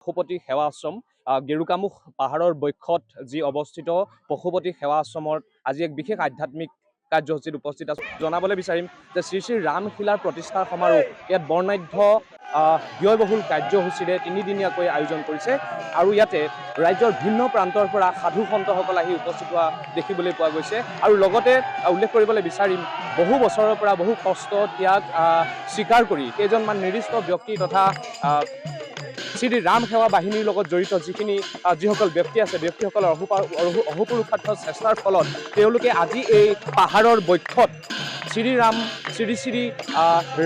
পশুপতি সেৱা আশ্ৰম গেৰুকামুখ পাহাৰৰ বক্ষত যি অৱস্থিত পশুপতি সেৱা আশ্ৰমত আজি এক বিশেষ আধ্যাত্মিক কাৰ্যসূচীত উপস্থিত আছোঁ। জনাবলৈ বিচাৰিম যে শ্ৰী শ্ৰী ৰামশিলাৰ প্ৰতিষ্ঠাৰ সমাৰোহ ইয়াত বৰ্ণাঢ্য ব্যয়বহুল কাৰ্যসূচীৰে তিনিদিনীয়াকৈ আয়োজন কৰিছে আৰু ইয়াতে ৰাজ্যৰ ভিন্ন প্ৰান্তৰ পৰা সাধু সন্তসকল আহি উপস্থিত হোৱা দেখিবলৈ পোৱা গৈছে। আৰু লগতে উল্লেখ কৰিবলৈ বিচাৰিম বহু বছৰৰ পৰা বহু কষ্ট ত্যাগ স্বীকাৰ কৰি কেইজনমান নিৰ্দিষ্ট ব্যক্তি তথা শ্ৰী ৰাম সেৱা বাহিনীৰ লগত জড়িত যিসকল ব্যক্তি আছে, ব্যক্তিসকলৰ অহোপুৰুষাৰ্থ চেষ্টাৰ ফলত তেওঁলোকে আজি এই পাহাৰৰ বক্ষত শ্ৰী শ্ৰী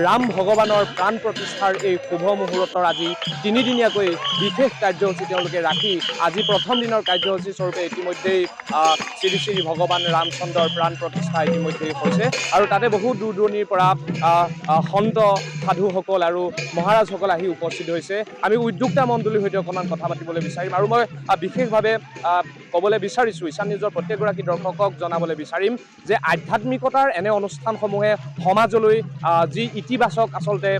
ৰাম ভগৱানৰ প্ৰাণ প্ৰতিষ্ঠাৰ এই শুভ মুহূৰ্তৰ আজি তিনিদিনীয়াকৈ বিশেষ কাৰ্যসূচী তেওঁলোকে ৰাখি আজি প্ৰথম দিনৰ কাৰ্যসূচী স্বৰূপে ইতিমধ্যেই শ্ৰী শ্ৰী ভগৱান ৰামচন্দ্ৰৰ প্ৰাণ প্ৰতিষ্ঠা ইতিমধ্যেই হৈছে আৰু তাতে বহু দূৰ দূৰণিৰ পৰা সন্ত সাধুসকল আৰু মহাৰাজসকল আহি উপস্থিত হৈছে। আমি উদ্যোক্তা মণ্ডলীৰ সৈতে অকণমান কথা পাতিবলৈ বিচাৰিম আৰু মই বিশেষভাৱে ক'বলৈ বিচাৰিছোঁ ঈশান নিউজৰ প্ৰত্যেকগৰাকী দৰ্শকক জনাবলৈ বিচাৰিম যে আধ্যাত্মিকতাৰ এনে অনুষ্ঠানসমূহে সমাজলৈ যি ইতিবাচক আচলতে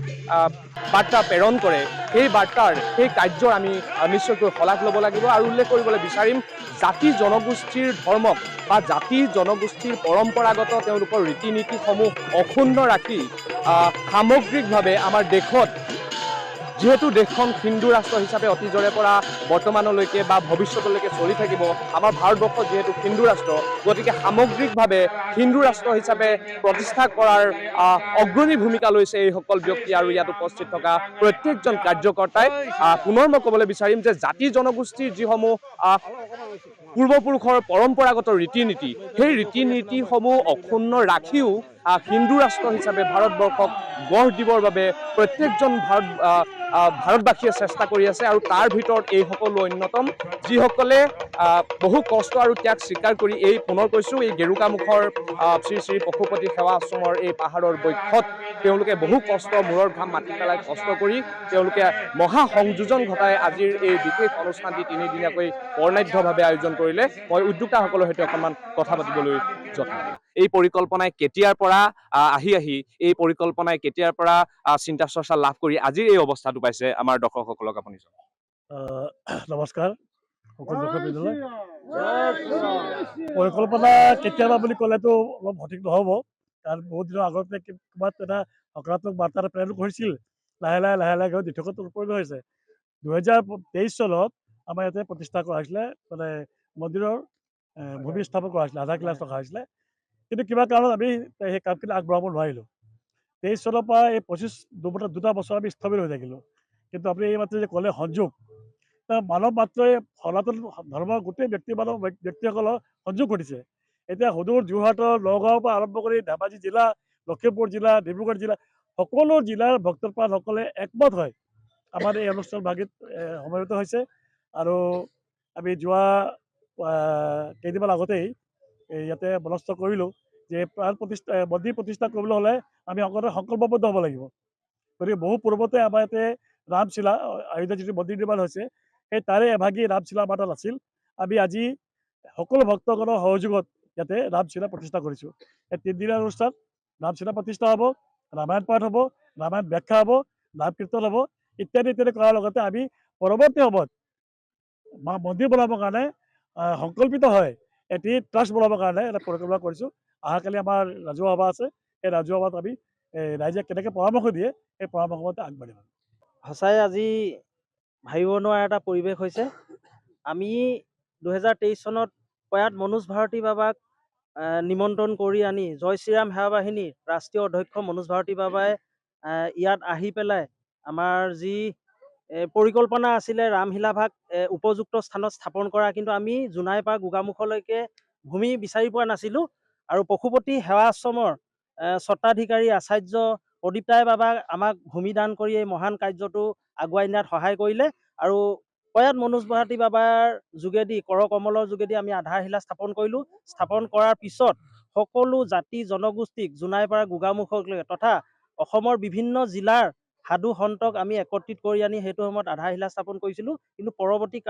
বাৰ্তা প্ৰেৰণ কৰে সেই বাৰ্তাৰ সেই কাৰ্যৰ আমি নিশ্চয়কৈ শলাগ ল'ব লাগিব আৰু উল্লেখ কৰিবলৈ বিচাৰিম জাতি জনগোষ্ঠীৰ ধৰ্মক বা জাতি জনগোষ্ঠীৰ পৰম্পৰাগত তেওঁলোকৰ ৰীতি নীতিসমূহ অক্ষুণ্ণ ৰাখি সামগ্ৰিকভাৱে আমাৰ দেশত যিহেতু দেশখন হিন্দু ৰাষ্ট্ৰ হিচাপে অতীজৰে পৰা বৰ্তমানলৈকে বা ভৱিষ্যতলৈকে চলি থাকিব, আমাৰ ভাৰতবৰ্ষ যিহেতু হিন্দু ৰাষ্ট্ৰ, গতিকে সামগ্ৰিকভাৱে হিন্দু ৰাষ্ট্ৰ হিচাপে প্ৰতিষ্ঠা কৰাৰ অগ্ৰণী ভূমিকা লৈছে এইসকল ব্যক্তি আৰু ইয়াত উপস্থিত থকা প্ৰত্যেকজন কাৰ্যকৰ্তাই। পুনৰ মই ক'বলৈ বিচাৰিম যে জাতি জনগোষ্ঠীৰ যিসমূহ পূৰ্বপুৰুষৰ পৰম্পৰাগত ৰীতি নীতি সেই ৰীতি নীতিসমূহ অক্ষুণ্ণ ৰাখিও হিন্দু ৰাষ্ট্ৰ হিচাপে ভাৰতবৰ্ষক গঢ় দিবৰ বাবে প্ৰত্যেকজন ভাৰতবাসীয়ে চেষ্টা কৰি আছে আৰু তাৰ ভিতৰত এই সকলো অন্যতম যিসকলে বহু কষ্ট আৰু ত্যাগ স্বীকাৰ কৰি এই পুনৰ কৈছোঁ এই গেৰুকামুখৰ শ্ৰী শ্ৰী পশুপতি সেৱা আশ্ৰমৰ এই পাহাৰৰ বক্ষত তেওঁলোকে বহু কষ্ট মূৰৰ ঘাম মাটি পেলাই কষ্ট কৰি তেওঁলোকে মহা সংযোজন ঘটাই আজিৰ এই বিশেষ অনুষ্ঠানটি তিনিদিনীয়াকৈ বৰ্ণাঢ্যভাৱে আয়োজন কৰিলে। মই উদ্যোক্তাসকলৰ সৈতে অকণমান কথা পাতিবলৈ যত্ন এই পৰিকল্পনাই কেতিয়াৰ পৰা আহি এই পৰিকল্পনাই কেতিয়াৰ পৰা চিন্তা চৰ্চা লাভ কৰি আজিৰ এই অৱস্থাটো পাইছে আমাৰ দৰ্শকসকলক আপুনি জনাওক। নমস্কাৰ সকলো দৰ্শক বৃন্দলৈ। পৰিকল্পনা কেতিয়াবা বুলি ক'লেতো অলপ সঠিক নহ'ব, কাৰণ বহুত দিনৰ আগতে কিবা এটা সকাৰাত্মক বাৰ্তা এটা প্ৰেৰণ কৰিছিল, লাহে লাহে দিঠকত উপনীত হৈছে। 2023 চনত আমাৰ ইয়াতে প্ৰতিষ্ঠা কৰা হৈছিলে, মানে মন্দিৰৰ ভূমি স্থাপন কৰা হৈছিলে, আধাৰ ক্লাছ ৰখা হৈছিলে, কিন্তু কিবা কাৰণত আমি সেই কামখিনি আগবঢ়াব নোৱাৰিলোঁ। 23 চনৰ পৰা এই 2 বছৰ আমি স্থবিৰ হৈ থাকিলোঁ। কিন্তু আপুনি এইমাত্ৰ যে ক'লে সংযোগ, মানৱ মাত্ৰই সনাতন ধৰ্মৰ গোটেই ব্যক্তিসকলৰ সংযোগ ঘটিছে। এতিয়া সুদূৰ যোৰহাটৰ নগাঁৱৰ পৰা আৰম্ভ কৰি ধেমাজি জিলা, লখিমপুৰ জিলা, ডিব্ৰুগড় জিলা, সকলো জিলাৰ ভক্তপ্ৰাণসকলে একমত হয় আমাৰ এই অনুষ্ঠান ভাগিত সমবেত হৈছে। আৰু আমি যোৱা কেইদিনমান আগতেই ইয়াতে মনস্থ কৰিলোঁ যে মন্দিৰ প্ৰতিষ্ঠা কৰিবলৈ হ'লে আমি সকলোৱে সংকল্পবদ্ধ হ'ব লাগিব। গতিকে বহু পূৰ্বতে আমাৰ ইয়াতে ৰামশিলা অযোধ্যাত যিটো মন্দিৰ নিৰ্মাণ হৈছে সেই তাৰে এভাগী ৰামশিলা আমাৰ তাত আছিল। আমি আজি সকলো ভক্তগণৰ সহযোগত ইয়াতে ৰামশিলা প্ৰতিষ্ঠা কৰিছোঁ। এই 3 দিনীয়া অনুষ্ঠান, ৰামশিলা প্ৰতিষ্ঠা হ'ব, ৰামায়ণ পাঠ হ'ব, ৰামায়ণ ব্যাখ্যা হ'ব, নাম কীৰ্তন হ'ব, ইত্যাদি কৰাৰ লগতে আমি পৰৱৰ্তী সময়ত মন্দিৰ বনাবৰ কাৰণে সংকল্পিত হয় এটি ট্ৰাষ্ট বনাবৰ কাৰণে এটা পৰিকল্পনা কৰিছোঁ। অহাকালি আমাৰ ৰাজহুৱা সভা আছে, সেই ৰাজহুৱা সভাত আমি ৰাইজে কেনেকৈ পৰামৰ্শ দিয়ে সেই পৰামৰ্শমতে আগবাঢ়িম। সঁচাই আজি ভাবিব নোৱাৰা এটা পৰিৱেশ হৈছে। আমি 2023 চনত প্ৰয়াত মনোজ ভাৰতী বাবাক নিমন্ত্ৰণ কৰি আনি জয় শ্ৰীৰাম সেৱা বাহিনীৰ ৰাষ্ট্ৰীয় অধ্যক্ষ মনোজ ভাৰতী বাবাই ইয়াত আহি পেলাই আমাৰ যি পৰিকল্পনা আছিলে ৰামশিলাভাগ উপযুক্ত স্থানত স্থাপন কৰা, কিন্তু আমি জোনাইৰ পৰা গোগামুখলৈকে ভূমি বিচাৰি পোৱা নাছিলোঁ। আৰু পশুপতি সেৱা আশ্ৰমৰ স্বত্বাধিকাৰী আচাৰ্য প্ৰদীপ ৰায় বাবাক আমাক ভূমি দান কৰি এই মহান কাৰ্যটো আগুৱাই নিয়াত সহায় কৰিলে। আৰু প্ৰয়াত মনোজ ভাৰতী বাবাৰ যোগেদি কৰকমলৰ যোগেদি আমি আধাৰশিলা স্থাপন কৰিলোঁ। স্থাপন কৰাৰ পিছত সকলো জাতি জনগোষ্ঠীক জোনাইৰ পৰা গোগামুখলৈকে তথা অসমৰ বিভিন্ন জিলাৰ সাধু সন্তক আমি একত্ৰিত কৰি আনি সেইটো সময়ত আধাৰশিলা স্থাপন কৰিছিলোঁ। কিন্তু পৰৱৰ্তী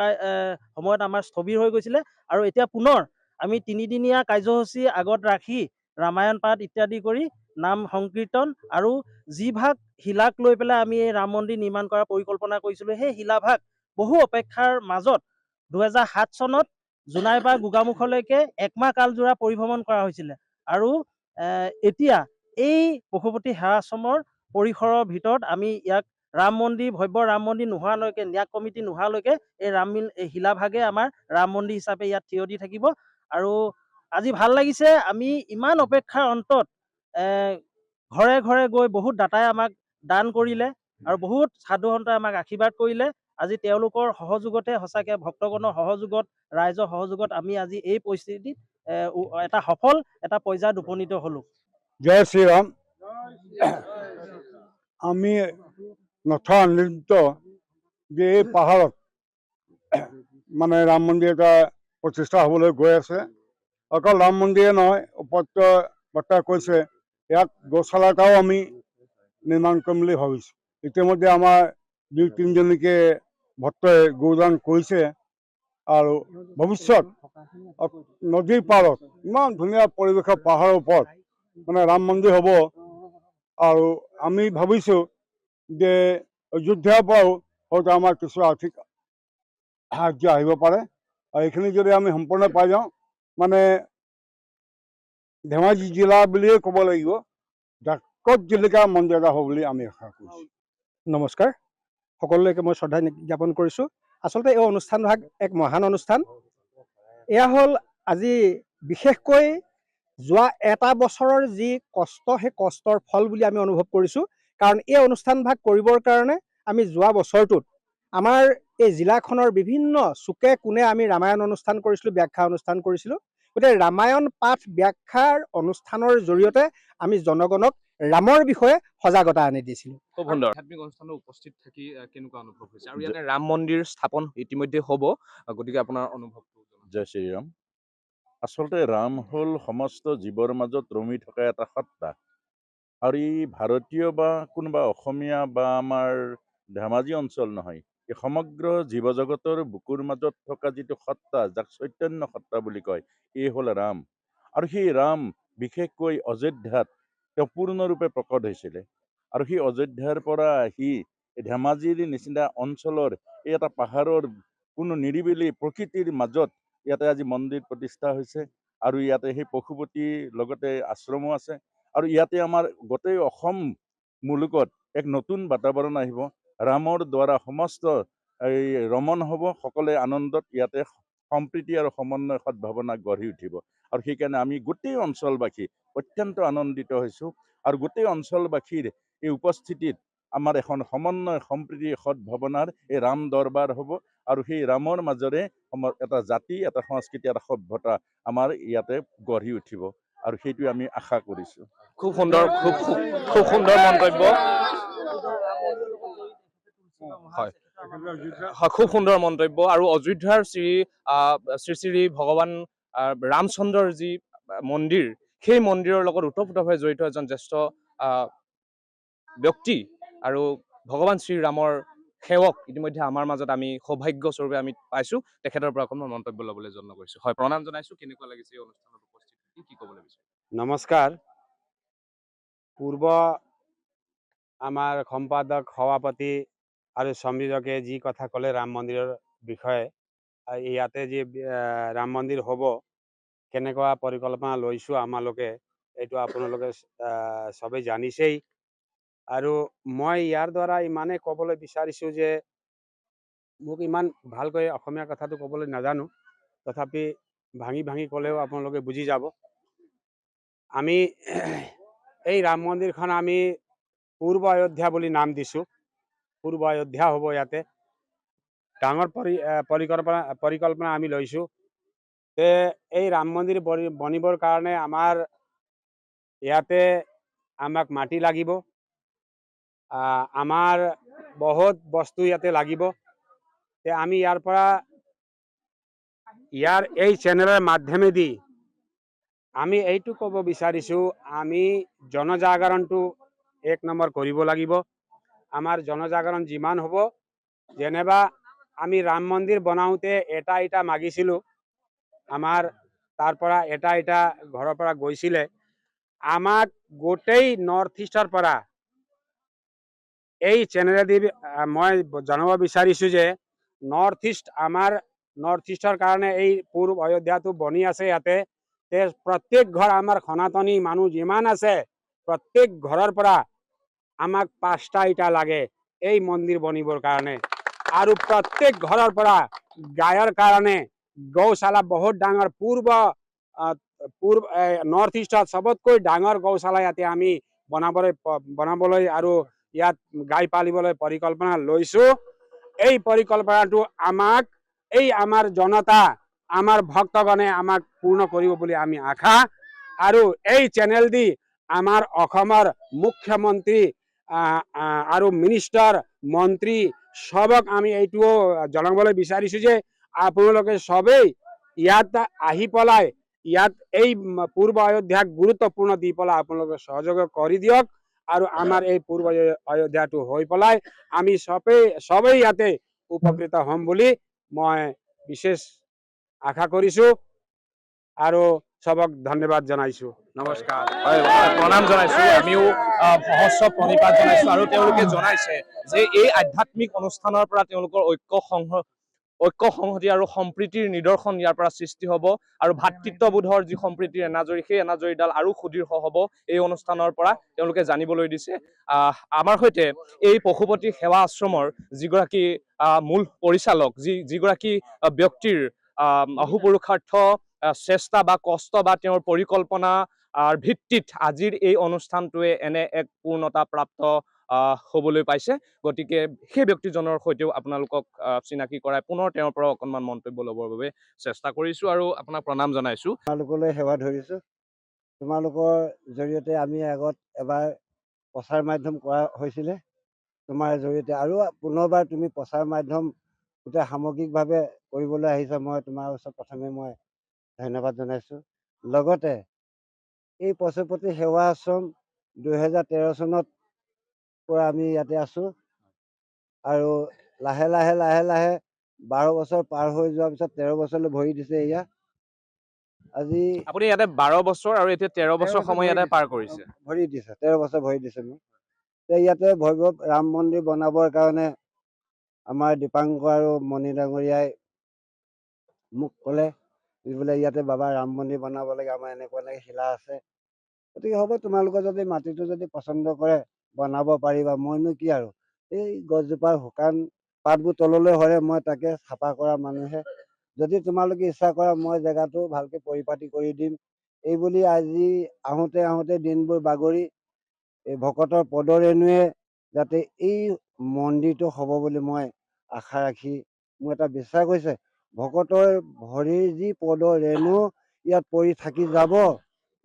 সময়ত আমাৰ স্থবিৰ হৈ গৈছিলে আৰু এতিয়া পুনৰ আমি 3দিনীয়া কাৰ্যসূচী আগত ৰাখি ৰামায়ণ পাঠ ইত্যাদি কৰি নাম সংকীৰ্তন আৰু যি ভাগ শিলাক লৈ পেলাই আমি এই ৰাম মন্দিৰ নিৰ্মাণ কৰাৰ পৰিকল্পনা কৰিছিলোঁ সেই শিলাভাগ বহু অপেক্ষাৰ মাজত 2007 চনত জোনাইৰ পৰা গোগামুখলৈকে 1 মাহ কালজোৰা পৰিভ্ৰমণ কৰা হৈছিলে। আৰু এতিয়া এই পশুপতি সেৱা আশ্ৰমৰ পৰিসৰৰ ভিতৰত আমি ইয়াক ৰাম মন্দিৰ, ভব্য ৰাম মন্দিৰ নোহোৱালৈকে, ন্যাস কমিটি নোহোৱালৈকে এই শিলাভাগে আমাৰ ৰাম মন্দিৰ হিচাপে ইয়াত থিয় দি থাকিব। আৰু আজি ভাল লাগিছে, আমি ইমান অপেক্ষাৰ অন্তত ঘৰে ঘৰে গৈ বহুত দাতাই আমাক দান কৰিলে আৰু বহুত সাধু সন্তই আমাক আশীৰ্বাদ কৰিলে। আজি তেওঁলোকৰ সহযোগতে, সঁচাকৈ ভক্তগণৰ সহযোগত, ৰাইজৰ সহযোগত আমি আজি এই পৰিস্থিতিত এটা সফল এটা পৰ্যায়ত উপনীত হ'লোঁ। জয় শ্ৰীৰাম। আমি নথা আনন্দিত যে এই পাহাৰত মানে ৰাম মন্দিৰ এটা প্ৰতিষ্ঠা হ'বলৈ গৈ আছে। অকল ৰাম মন্দিৰে নহয়, উপত্য বৰ্তাই কৈছে ইয়াত গৌশালা এটাও আমি নিৰ্মাণ কৰিম বুলি ভাবিছোঁ। ইতিমধ্যে আমাৰ 2-3জনীকে ভক্তই গৌদান কৰিছে। আৰু ভৱিষ্যত নদীৰ পাৰত ইমান ধুনীয়া পৰিৱেশৰ পাহাৰৰ ওপৰত মানে ৰাম মন্দিৰ হ'ব। আৰু আমি ভাবিছোঁ যে অযোধ্যাৰ পৰাও হয়তো আমাৰ কিছু আৰ্থিক সাহায্য আহিব পাৰে। আৰু এইখিনি যদি আমি সম্পূৰ্ণ পাই যাওঁ, মানে ধেমাজি জিলা বুলিয়ে ক'ব লাগিব, জাকত জিলিকা মন্দিৰ এটা হ'ব বুলি আমি আশা কৰিছোঁ। নমস্কাৰ, সকলোলৈকে মই শ্ৰদ্ধা জ্ঞাপন কৰিছোঁ। আচলতে এই অনুষ্ঠানভাগ এক মহান অনুষ্ঠান। এয়া হ'ল আজি বিশেষকৈ যোৱা এটা বছৰৰ যি কষ্ট, সেই কষ্টৰ ফল বুলি আমি অনুভৱ কৰিছোঁ। কাৰণ এই অনুষ্ঠানভাগ কৰিবৰ কাৰণে আমি যোৱা বছৰটোত আমাৰ এই জিলাখনৰ বিভিন্ন চুকে কোণে আমি ৰামায়ণ অনুষ্ঠান কৰিছিলোঁ, ব্যাখ্যা অনুষ্ঠান কৰিছিলোঁ। গতিকে ৰামায়ণ পাঠ ব্যাখ্যাৰ অনুষ্ঠানৰ জৰিয়তে আমি জনগণক ৰামৰ বিষয়ে সজাগতা আনি দিছিলোঁ। খুব সুন্দৰ। আধ্যাত্মিক অনুষ্ঠানত উপস্থিত থাকি কেনেকুৱা অনুভৱ হৈছে? আৰু ইয়াতে ৰাম মন্দিৰ স্থাপন ইতিমধ্যে হ'ব, গতিকে আপোনাৰ অনুভৱটো জনাওক। জয় শ্ৰীৰাম। আচলতে ৰাম হ'ল সমস্ত জীৱৰ মাজত ৰমি থকা এটা সত্তা। আৰু ই ভাৰতীয় বা কোনোবা অসমীয়া বা আমাৰ ধেমাজি অঞ্চল নহয়, এই সমগ্ৰ জীৱ জগতৰ বুকুৰ মাজত থকা যিটো সত্তা, যাক চৈতন্য সত্তা বুলি কয়, এই হ'ল ৰাম। আৰু সেই ৰাম বিশেষকৈ অযোধ্যাত তেওঁ পূৰ্ণৰূপে প্ৰকট হৈছিলে। আৰু সেই অযোধ্যাৰ পৰা আহি ধেমাজিৰ নিচিনা অঞ্চলৰ এই এটা পাহাৰৰ কোনো নিৰিবিলি প্ৰকৃতিৰ মাজত ইয়াতে আজি মন্দিৰ প্ৰতিষ্ঠা হৈছে। আৰু ইয়াতে সেই পশুপতিৰ লগতে আশ্ৰমো আছে। আৰু ইয়াতে আমাৰ গোটেই অসম মুলুকত এক নতুন বাতাবৰণ আহিব। ৰামৰ দ্বাৰা সমস্ত এই ৰমণ হ'ব, সকলোৱে আনন্দত ইয়াতে সম্প্ৰীতি আৰু সমন্বয় সদ্ভাৱনা গঢ়ি উঠিব। আৰু সেইকাৰণে আমি গোটেই অঞ্চলবাসী অত্যন্ত আনন্দিত হৈছোঁ। আৰু গোটেই অঞ্চলবাসীৰ এই উপস্থিতিত আমাৰ এখন সমন্বয় সম্প্ৰীতি সদ্ভাৱনাৰ এই ৰাম দৰবাৰ হ'ব। আৰু সেই ৰামৰ মাজেৰে এটা জাতি, এটা সংস্কৃতি, এটা সভ্যতা আমাৰ ইয়াতে গঢ়ি উঠিব। আৰু সেইটোৱে আমি আশা কৰিছোঁ। খুব সুন্দৰ, খুব সুন্দৰ মন্তব্য। হয়, খুব সুন্দৰ মন্তব্য। আৰু অযোধ্যাৰ শ্ৰী শ্ৰী ভগৱান ৰামচন্দ্ৰৰ যি মন্দিৰ, সেই মন্দিৰৰ লগত ওতঃপ্ৰোতভাৱে জড়িত এজন জ্যেষ্ঠ ব্যক্তি আৰু ভগৱান শ্ৰীৰামৰ সেৱক ইতিমধ্যে আমাৰ মাজত আমি সৌভাগ্যস্বৰূপে আমি পাইছোঁ। তেখেতৰ পৰা অকণমান মন্তব্য ল'বলৈ যত্ন কৰিছোঁ। হয়, প্ৰণাম জনাইছোঁ। কেনেকুৱা লাগিছে এই অনুষ্ঠানত উপস্থিত থাকি, কি ক'বলৈ বিচাৰিছে? নমস্কাৰ। পূৰ্ব আমাৰ সম্পাদক, সভাপতি আৰু সম্পাদকে যি কথা ক'লে ৰাম মন্দিৰৰ বিষয়ে, ইয়াতে যি ৰাম মন্দিৰ হ'ব, কেনেকুৱা পৰিকল্পনা লৈছোঁ আমালোকে, এইটো আপোনালোকে চবেই জানিছেই। আৰু মই ইয়াৰ দ্বাৰা ইমানেই ক'বলৈ বিচাৰিছোঁ যে মোক ইমান ভালকৈ অসমীয়া কথাটো ক'বলৈ নাজানো, তথাপি ভাঙি ভাঙি ক'লেও আপোনালোকে বুজি যাব। আমি এই ৰাম মন্দিৰখন আমি পূৰ্ব অযোধ্যা বুলি নাম দিছোঁ। পূৰ্ব অযোধ্যা হ'ব ইয়াতে। ডাঙৰ পৰিকল্পনা আমি লৈছোঁ। এই ৰাম মন্দিৰ বনিবৰ কাৰণে আমাৰ ইয়াতে আমাক মাটি লাগিব, আমাৰ বহুত বস্তু ইয়াতে লাগিব। আমি ইয়াৰ পৰা এই চেনেলৰ মাধ্যমেদি আমি এইটো ক'ব বিচাৰিছোঁ, আমি জনজাগৰণটো 1 নম্বৰ কৰিব লাগিব। আমাৰ জনজাগৰণ যিমান হ'ব, যেনেবা আমি ৰাম মন্দিৰ বনাওঁতে এটা ইটা মাগিছিলোঁ, আমাৰ তাৰ পৰা এটা ইটা ঘৰৰ পৰা গৈছিলে। আমাক গোটেই নৰ্থ ইষ্টৰ পৰা এই চেনেলেদি মই জনাব বিচাৰিছোঁ যে আমাৰ নৰ্থ ইষ্টৰ কাৰণে এই পূব অযোধ্যাটো বনি আছে ইয়াতে প্ৰত্যেক ঘৰ আমাৰ সনাতনী মানুহ যিমান আছে প্ৰত্যেক ঘৰৰ পৰা আমাক 5টা ইটা লাগে এই মন্দিৰ বনিবৰ কাৰণে আৰু প্ৰত্যেক ঘৰৰ পৰা গায়ৰ কাৰণে গৌশালা বহুত ডাঙৰ নৰ্থ ইষ্টত সবতকৈ ডাঙৰ গৌশালা ইয়াতে আমি বনাবলৈ আৰু ইয়াত গাই পালিবলৈ পৰিকল্পনা লৈছো এই পৰিকল্পনাটো আমাৰ জনতা আমাৰ ভক্তগণে আমাক পূৰ্ণ কৰিব বুলি আমি আশা আৰু এই চেনেল দি আমাৰ অসমৰ মুখ্যমন্ত্ৰী আৰু মিনিষ্টাৰ মন্ত্ৰী সবক আমি এইটোও জনাবলৈ বিচাৰিছো যে আপোনালোকে সবেই ইয়াত আহি পেলাই ইয়াত এই পূৰ্ব অযোধ্যাক গুৰুত্বপূৰ্ণ দি পেলাই আপোনালোকে সহযোগ কৰি দিয়ক আৰু আমাৰ এই পূৰ্ব অযোধ্যাটো হৈ পেলাই আমি সবেই ইয়াতে উপকৃত হ'ম বুলি মই বিশেষ আশা কৰিছো আৰু সবক ধন্যবাদ জনাইছো নমস্কাৰ হয়, প্ৰণাম জনাইছো আমিও সহস্ৰ প্ৰণিপাত জনাইছো আৰু তেওঁলোকে জনাইছে যে এই আধ্যাত্মিক অনুষ্ঠানৰ পৰা তেওঁলোকৰ ঐক্য সংহতি আৰু সম্প্ৰীতিৰ নিদৰ্শন ইয়াৰ পৰা সৃষ্টি হ'ব আৰু ভাতৃত্ববোধৰ যি সম্প্ৰীতিৰ এনাজৰী সেই এনাজৰীডাল আৰু সুদৃঢ় হ'ব এই অনুষ্ঠানৰ পৰা তেওঁলোকে জানিবলৈ দিছে আমাৰ সৈতে এই পশুপতি সেৱা আশ্ৰমৰ যিগৰাকী মূল পৰিচালক যিগৰাকী ব্যক্তিৰ অহোপুৰুষাৰ্থ চেষ্টা বা কষ্ট বা তেওঁৰ পৰিকল্পনা ভিত্তিত আজিৰ এই অনুষ্ঠানটোৱে এনে এক পূৰ্ণতা প্ৰাপ্ত হ'বলৈ পাইছে গতিকে সেই ব্যক্তিজনৰ সৈতেও আপোনালোকক চিনাকি কৰাই পুনৰ তেওঁৰ পৰা অকণমান মন্তব্য ল'বৰ বাবে চেষ্টা কৰিছো আৰু আপোনাক প্ৰণাম জনাইছো তোমালোকলৈ সেৱা ধৰিছোঁ তোমালোকৰ জৰিয়তে আমি আগত এবাৰ প্ৰচাৰ মাধ্যম কৰা হৈছিলে তোমাৰ জৰিয়তে আৰু পুনৰবাৰ তুমি প্ৰচাৰ মাধ্যম গোটেই সামগ্ৰিকভাৱে কৰিবলৈ আহিছা মই তোমাৰ ওচৰত প্ৰথমে মই ধন্যবাদ জনাইছোঁ লগতে এই পশুপতি সেৱা আশ্ৰম 2013 চনত পৰা আমি ইয়াতে আছোঁ আৰু লাহে লাহে 12 বছৰ পাৰ হৈ যোৱাৰ পিছত 13 বছৰলৈ ভৰি দিছে এয়া আজি আপুনি ইয়াতে 12 বছৰ আৰু এতিয়া 13 বছৰ সময় ইয়াতে পাৰ কৰিছে ভৰি দিছে 13 বছৰ ভৰি দিছে মোক ইয়াতে ভৈৰৱ ৰাম মন্দিৰ বনাবৰ কাৰণে আমাৰ দীপাংকৰ আৰু মণি ডাঙৰীয়াই মোক ক'লে বোলে ইয়াতে বাবা ৰাম মন্দিৰ বনাব লাগে আমাৰ এনেকুৱা শিলা আছে গতিকে হ'ব তোমালোকৰ যদি মাটিটো যদি পচন্দ কৰে বনাব পাৰিবা মইনো কি আৰু এই গছজোপাৰ শুকান পাতবোৰ তললৈ সৰে মই তাকে চাফা কৰা মানুহে যদি তোমালোকে ইচ্ছা কৰা মই জেগাটো ভালকে পৰিপাটি কৰি দিম এই বুলি আজি আহোঁতে দিনবোৰ বাগৰি এই ভকতৰ পদৰেণুৱে যাতে এই মন্দিৰটো হ'ব বুলি মই আশা ৰাখি মোৰ এটা বিশ্বাস হৈছে ভকতৰ ভৰিৰ যি পদৰেণু ইয়াত পৰি থাকি যাব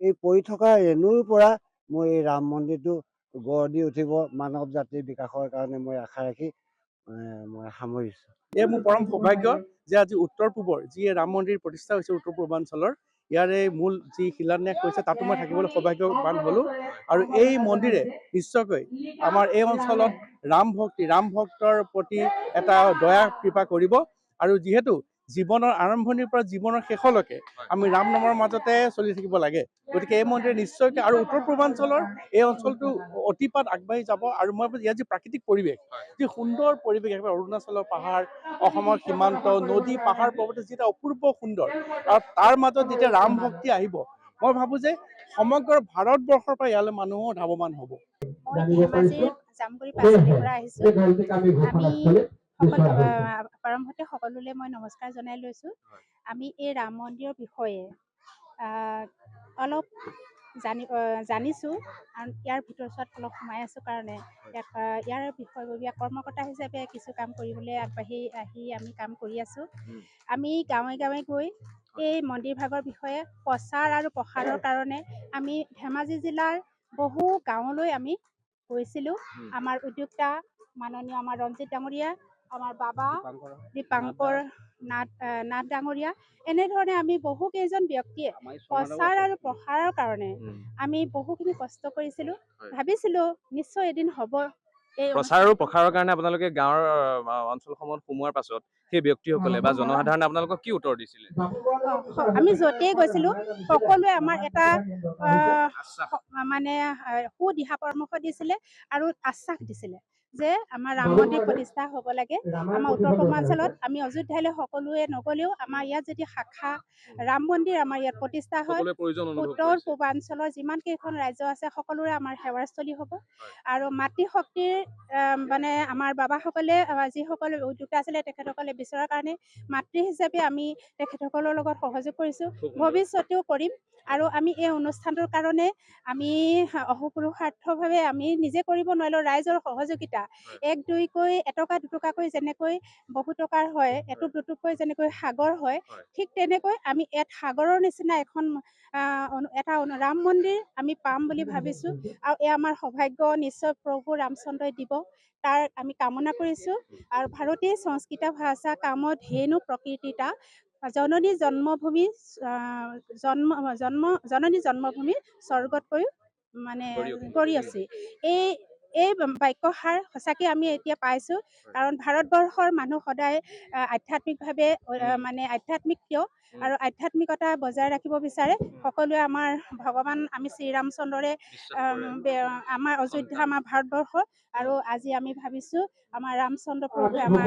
এই পৰি থকা ৰেণুৰ পৰা মই এই ৰাম মন্দিৰটো গঢ় দি উঠিব মানৱ জাতিৰ বিকাশৰ কাৰণে মই আশা ৰাখি মই সামৰিছোঁ এই মোৰ পৰম সৌভাগ্য যে আজি উত্তৰ পূবৰ যি ৰাম মন্দিৰ প্ৰতিষ্ঠা হৈছে উত্তৰ পূৰ্বাঞ্চলৰ ইয়াৰে মূল যি শিলান্যাস হৈছে তাতো মই থাকিবলৈ সৌভাগ্যৱান হ'লোঁ আৰু এই মন্দিৰে নিশ্চয়কৈ আমাৰ এই অঞ্চলত ৰাম ভক্তৰ প্ৰতি এটা দয়া কৃপা কৰিব আৰু যিহেতু জীৱনৰ আৰম্ভণিৰ পৰা জীৱনৰ শেষলৈকে আমি ৰাম নামৰ মাজতে চলি থাকিব লাগে গতিকে এই মন্দিৰে নিশ্চয়কৈ আৰু উত্তৰ পূৰ্বাঞ্চলৰ এই অঞ্চলটো অতিপাত আগবাঢ়ি যাব আৰু মই ইয়াৰ যি প্ৰাকৃতিক পৰিৱেশ যি সুন্দৰ পৰিৱেশ একেবাৰে অৰুণাচলৰ পাহাৰ অসমৰ সীমান্ত নদী পাহাৰ পৰ্বত যিটা অপূৰ্ব সুন্দৰ আৰু তাৰ মাজত যেতিয়া ৰাম ভক্তি আহিব মই ভাবোঁ যে সমগ্ৰ ভাৰতবৰ্ষৰ পৰা ইয়ালৈ মানুহো ধাৱমান হ'ব মই ধেমাজিৰ জামগুৰি পাচলিৰ পৰা আহিছোঁ আমি আৰম্ভতে সকলোলৈ মই নমস্কাৰ জনাই লৈছোঁ আমি এই ৰাম মন্দিৰৰ বিষয়ে অলপ জানিছোঁ আৰু ইয়াৰ ভিতৰত অলপ সোমাই আছোঁ কাৰণে ইয়াৰ বিষয়ববীয়া কৰ্মকৰ্তা হিচাপে কিছু কাম কৰিবলৈ আগবাঢ়ি আহি আমি কাম কৰি আছোঁ আমি গাঁৱে গাঁৱে গৈ এই মন্দিৰ ভাগৰ বিষয়ে প্ৰচাৰ আৰু প্ৰসাৰৰ কাৰণে আমি ধেমাজি জিলাৰ বহু গাঁৱলৈ আমি গৈছিলোঁ আমাৰ উদ্যোক্তা মাননীয় আমাৰ ৰঞ্জিত ডাঙৰীয়া আমাৰ বাবা দীপাংকৰ নাথ ডাঙৰীয়া এনেধৰণে আমি বহু কেইজন ব্যক্তিয়ে প্ৰচাৰ আৰু প্ৰসাৰৰ কাৰণে আমি বহুখিনি কষ্ট কৰিছিলোঁ ভাবিছিলোঁ নিশ্চয় এদিন হ'ব প্ৰচাৰ আৰু প্ৰসাৰৰ কাৰণে আপোনালোকে গাঁৱৰ অঞ্চলসমূহত সোমোৱাৰ পাছত সেই ব্যক্তিসকলে বা জনসাধাৰণে আপোনালোকক কি উত্তৰ দিছিলে আমি য'তেই গৈছিলোঁ সকলোৱে আমাৰ এটা মানে সুদিহা পৰামৰ্শ দিছিলে আৰু আশ্বাস দিছিলে যে আমাৰ ৰাম মন্দিৰ প্ৰতিষ্ঠা হ'ব লাগে। আমাৰ উত্তৰ পূৰ্বাঞ্চলত আমি অযোধ্যালৈ সকলোৱে নগ'লেও আমাৰ ইয়াত যদি শাখা ৰাম মন্দিৰ আমাৰ ইয়াত প্ৰতিষ্ঠা হয়, সকলোৱে প্ৰয়োজন অনুভৱ উত্তৰ কৰিছে। পূৰ্বাঞ্চলৰ যিমান কেইখন ৰাজ্য আছে সকলোৰে আমাৰ সেৱাস্থলী হ'ব। আৰু মাতৃশক্তিৰ মানে আমাৰ বাবাসকলে যিসকলে উদ্যোক্তা আছিলে তেখেতসকলে বিচৰাৰ কাৰণে মাতৃ হিচাপে আমি তেখেতসকলৰ লগত সহযোগ কৰিছোঁ, ভৱিষ্যতেও কৰিম। আৰু আমি এই অনুষ্ঠানটোৰ কাৰণে আমি অপুৰুষাৰ্থভাৱে আমি নিজে কৰিব নোৱাৰিলেও ৰাইজৰ সহযোগিতা 1-2কৈ এটকা দুটকাকৈ যেনেকৈ বহু টকাৰ হয়, এটুপ দুটুপকৈ যেনেকৈ সাগৰ হয়, ঠিক তেনেকৈ আমি ইয়াত সাগৰৰ নিচিনা এটা ৰাম মন্দিৰ আমি পাম বুলি ভাবিছোঁ। আৰু এয়া আমাৰ সৌভাগ্য নিশ্চয় প্ৰভু ৰামচন্দ্ৰই দিব, তাৰ আমি কামনা কৰিছোঁ। আৰু ভাৰতীয় সংস্কৃত ভাষা কামত ধেনু প্ৰকৃতিতা জননী জন্মভূমি জননী জন্মভূমি স্বৰ্গতকৈ মানে গৰিয়সী। এই বাক্যষাৰ সঁচাকৈ আমি এতিয়া পাইছোঁ, কাৰণ ভাৰতবৰ্ষৰ মানুহ সদায় আধ্যাত্মিকভাৱে মানে আধ্যাত্মিক কিয় আৰু আধ্যাত্মিকতা বজাই ৰাখিব বিচাৰে। সকলোৱে আমাৰ ভগৱান আমি শ্ৰীৰামচন্দ্ৰৰে আমাৰ অযোধ্যা আমাৰ ভাৰতবৰ্ষ। আৰু আজি আমি ভাবিছোঁ আমাৰ ৰামচন্দ্ৰ প্ৰভুৱে আমাৰ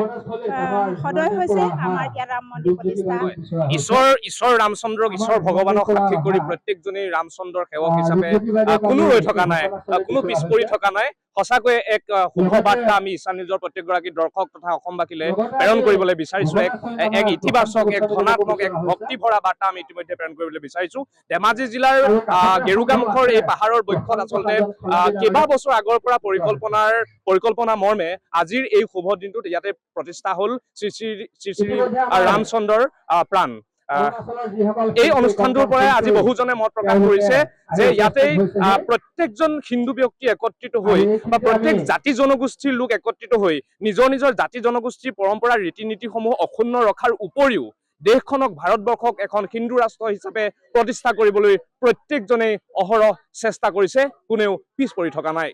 সদয় হৈছে আমাৰ ইয়াত ৰাম মন্দিৰ প্ৰতিষ্ঠা। ঈশ্বৰ ৰামচন্দ্ৰক ঈশ্বৰ ভগৱানক সাক্ষী কৰি প্ৰত্যেকজনেই ৰামচন্দ্ৰৰ সেৱক হিচাপে কোনো ৰৈ থকা নাই, কোনো পিছ পৰি থকা নাই। সঁচাকৈয়ে এক শুভ বাৰ্তা আমি ঈশান নিউজৰ প্ৰত্যেকগৰাকী দৰ্শক তথা অসমবাসীলৈ প্ৰেৰণ কৰিবলৈ বিচাৰিছোঁ। এক ইতিবাচক, এক ধনাত্মক, এক ভক্তি ভৰা বাৰ্তা আমি ইতিমধ্যে প্ৰেৰণ কৰিবলৈ বিচাৰিছোঁ। ধেমাজি জিলাৰ গেৰুকামুখৰ এই পাহাৰৰ বক্ষত আচলতে কেইবা বছৰ আগৰ পৰা পৰিকল্পনা মৰ্মে আজিৰ এই শুভ দিনটোত ইয়াতে প্ৰতিষ্ঠা হ'ল শ্ৰী শ্ৰী ৰামচন্দ্ৰৰ প্ৰাণ। এই অনুষ্ঠানটোৰ পৰাই আজি বহুজনে মত প্ৰকাশ কৰিছে যে ইয়াতেই প্ৰত্যেকজন হিন্দু ব্যক্তি একত্ৰিত হৈ বা প্ৰত্যেক জাতি জনগোষ্ঠীৰ লোক একত্ৰিত হৈ নিজৰ নিজৰ জাতি জনগোষ্ঠীৰ পৰম্পৰা ৰীতি নীতিসমূহ অক্ষুণ্ণ ৰখাৰ উপৰিও দেশখনক ভাৰতবৰ্ষক এখন হিন্দু ৰাষ্ট্ৰ হিচাপে প্ৰতিষ্ঠা কৰিবলৈ প্ৰত্যেকজনেই অহৰহ চেষ্টা কৰিছে, কোনেও পিছ পৰি থকা নাই।